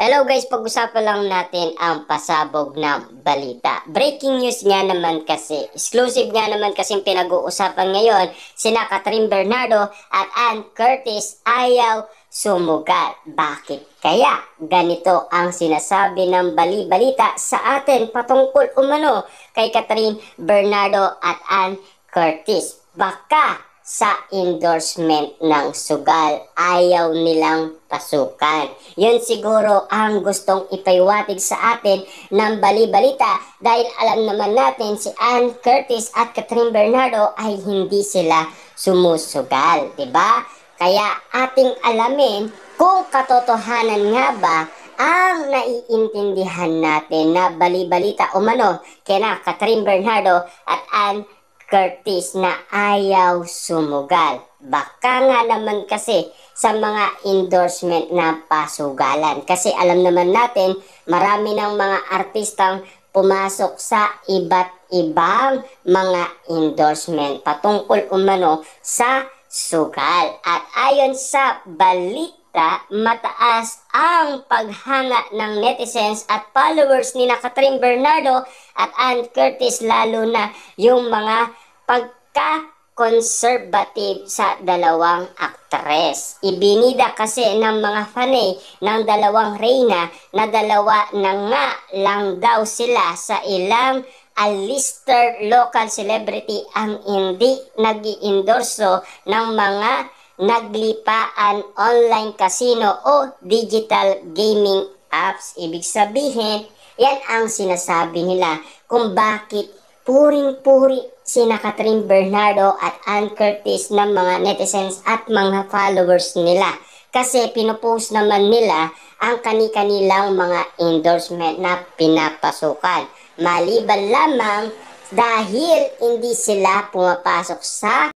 Hello guys, pag-usapan lang natin ang pasabog ng balita. Breaking news nga naman kasi, exclusive nga naman kasi pinag-uusapan ngayon, sina Catherine Bernardo at Ann Curtis ayaw sumugal. Bakit kaya? Ganito ang sinasabi ng bali-balita sa atin patungkol umano kay Catherine Bernardo at Ann Curtis. Baka sa endorsement ng sugal, ayaw nilang pasukan. Yun siguro ang gustong ipaiwatig sa atin ng bali-balita dahil alam naman natin si Ann Curtis at Catherine Bernardo ay hindi sila sumusugal, diba? Kaya ating alamin kung katotohanan nga ba ang naiintindihan natin na bali-balita umano kina Catherine Bernardo at Ann Curtis na ayaw sumugal. Baka nga naman kasi sa mga endorsement na pasugalan. Kasi alam naman natin, marami ng mga artistang pumasok sa iba't ibang mga endorsement patungkol umano sa sugal. At ayon sa balita, mataas ang paghanga ng netizens at followers ni Catherine Bernardo at Ann Curtis, lalo na yung mga pagka-conservative sa dalawang aktres. Ibinida kasi ng mga fanay ng dalawang reyna na dalawa na nga lang daw sila sa ilang A-lister local celebrity ang hindi nag-iendorso ng mga naglipaan online casino o digital gaming apps. Ibig sabihin, yan ang sinasabi nila kung bakit puring-puri sina Catherine Bernardo at Ann Curtis ng mga netizens at mga followers nila. Kasi pinupost naman nila ang kani-kanilang mga endorsement na pinapasukan. Maliban lamang dahil hindi sila pumapasok sa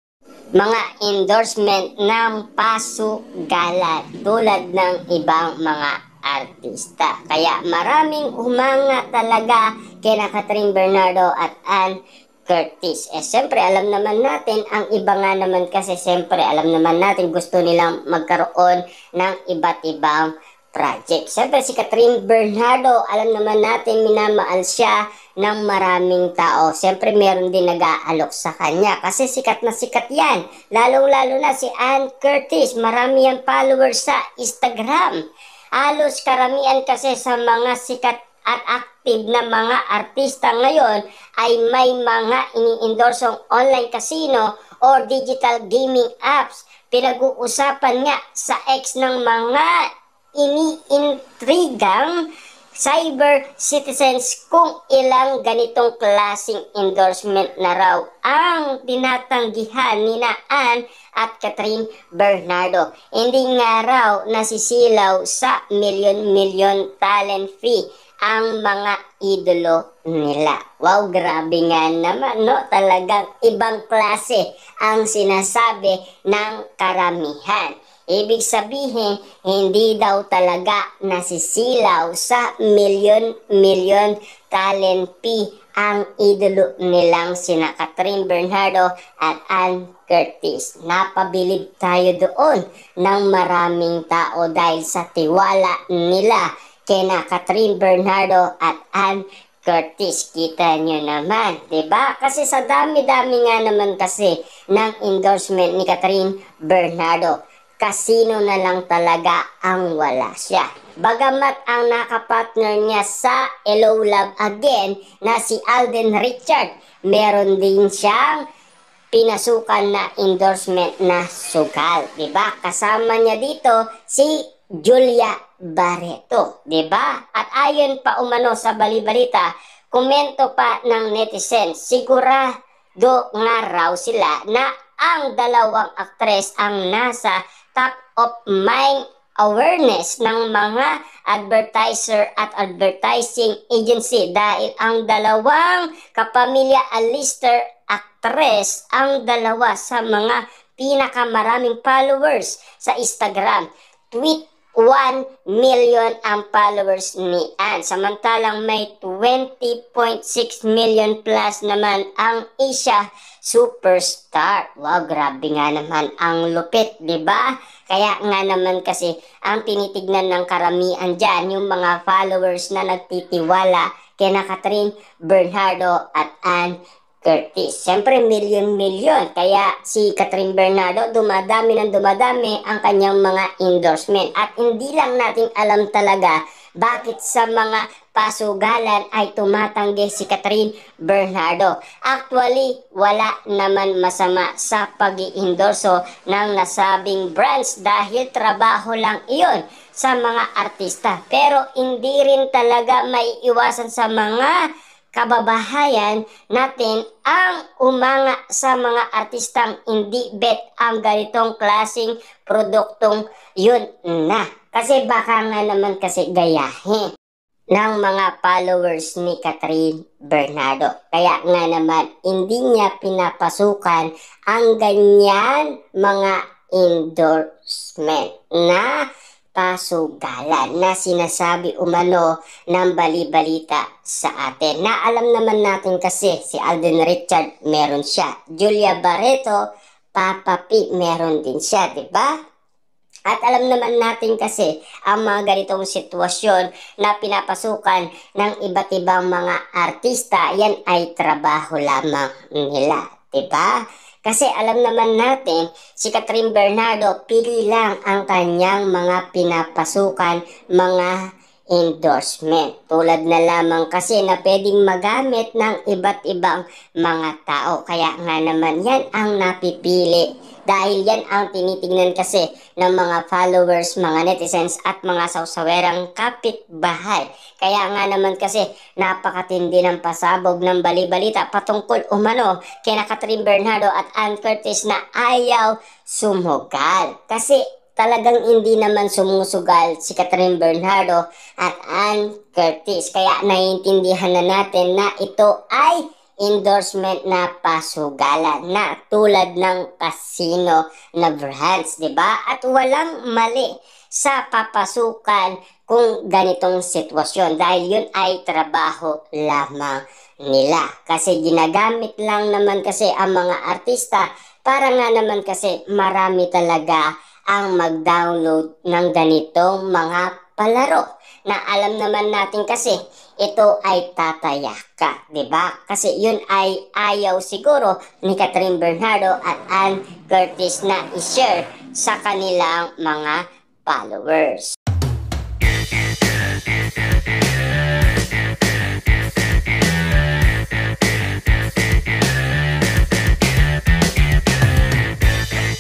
mga endorsement ng pasugalan tulad ng ibang mga artista. Kaya maraming humanga talaga kina Catherine Bernardo at Ann Curtis. Siyempre alam naman natin, ang iba nga naman kasi siyempre alam naman natin gusto nilang magkaroon ng iba't ibang project. Siyempre si Catherine Bernardo, alam naman natin minamahal siya ng maraming tao. Siyempre meron din nag-aalok sa kanya kasi sikat na sikat yan. Lalong-lalo na si Ann Curtis, marami yan followers sa Instagram. Halos karamihan kasi sa mga sikat at active na mga artista ngayon ay may mga ini-endorsong online casino or digital gaming apps. Pinag-uusapan nga sa X ng mga iniintrigang cyber citizens kung ilang ganitong klaseng endorsement na raw ang tinatanggihan ni Ann at Catherine Bernardo. Hindi nga raw nasisilaw sa milyon-milyon talent fee ang mga idolo nila. Wow, grabe nga naman, no? Talagang ibang klase ang sinasabi ng karamihan. Ibig sabihin, hindi daw talaga nasisilaw sa milyon-milyon talent fee ang idolo nilang sina Catherine Bernardo at Ann Curtis. Napabilib tayo doon ng maraming tao dahil sa tiwala nila kina Catherine Bernardo at Ann Curtis. Kita nyo naman, diba? Kasi sa dami-dami nga naman kasi ng endorsement ni Catherine Bernardo, casino na lang talaga ang wala siya. Bagamat ang nakapartner niya sa Hello Love Again na si Alden Richard, meron din siyang pinasukan na endorsement na sugal. Diba? Kasama niya dito si Julia Barreto. Diba? At ayon pa umano sa bali-balita, komento pa ng netizen, sigurado nga raw sila na ang dalawang aktres ang nasa top of mind awareness ng mga advertiser at advertising agency dahil ang dalawang kapamilya A-lister actress ang dalawa sa mga pinakamaraming followers sa Instagram. Tweet 1 million ang followers ni Ann. Samantalang may 20.6 million plus naman ang Asia Superstar. Wow, grabe nga naman ang lupit, di ba? Kaya nga naman kasi ang tinitignan ng karamihan dyan, yung mga followers na nagtitiwala kina Catherine Bernardo at Ann Curtis. Siyempre, milyon-milyon. Kaya si Catherine Bernardo, dumadami ng dumadami ang kanyang mga endorsement. At hindi lang natin alam talaga bakit sa mga pasugalan ay tumatanggi si Catherine Bernardo. Actually, wala naman masama sa pag-iendorso ng nasabing brands dahil trabaho lang iyon sa mga artista. Pero hindi rin talaga maiiwasan sa mga kababahayan natin ang umanga sa mga artistang hindi bet ang ganitong klaseng produktong yun na. Kasi baka nga naman kasi gayahin ng mga followers ni Catherine Bernardo. Kaya nga naman, hindi niya pinapasukan ang ganyan mga endorsement na pasugalan na sinasabi umano ng bali-balita sa atin. Na alam naman natin kasi si Alden Richard meron siya. Julia Barreto, Papa P meron din siya, di ba? At alam naman natin kasi ang mga ganitong sitwasyon na pinapasukan ng iba't ibang mga artista, yan ay trabaho lamang nila, diba? Kasi alam naman natin, si Catherine Bernardo, pili lang ang kanyang mga pinapasukan, mga endorsement. Tulad na lamang kasi na pwedeng magamit ng iba't ibang mga tao. Kaya nga naman yan ang napipili. Dahil yan ang tinitingnan kasi ng mga followers, mga netizens at mga sawsawerang kapitbahay. Kaya nga naman kasi napakatindi ng pasabog ng bali-balita patungkol umano kina Catherine Bernardo at Ann Curtis na ayaw sumugal. Kasi talagang hindi naman sumusugal si Catherine Bernardo at Ann Curtis. Kaya naiintindihan na natin na ito ay endorsement na pasugalan na tulad ng casino na brands, di ba? At walang mali sa papasukan kung ganitong sitwasyon dahil yun ay trabaho lamang nila. Kasi ginagamit lang naman kasi ang mga artista para nga naman kasi marami talaga ang mag-download ng ganitong mga palaro na alam naman natin kasi ito ay tatayaka, di ba? Kasi yun ay ayaw siguro ni Catherine Bernardo at Ann Curtis na i-share sa kanilang mga followers.